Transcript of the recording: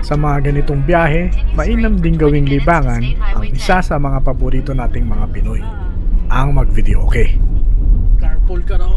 Sa mga ganitong biyahe, mainam ding gawing libangan ang isa sa mga paborito nating mga Pinoy, ang mag-videoke. Carpool ka raw.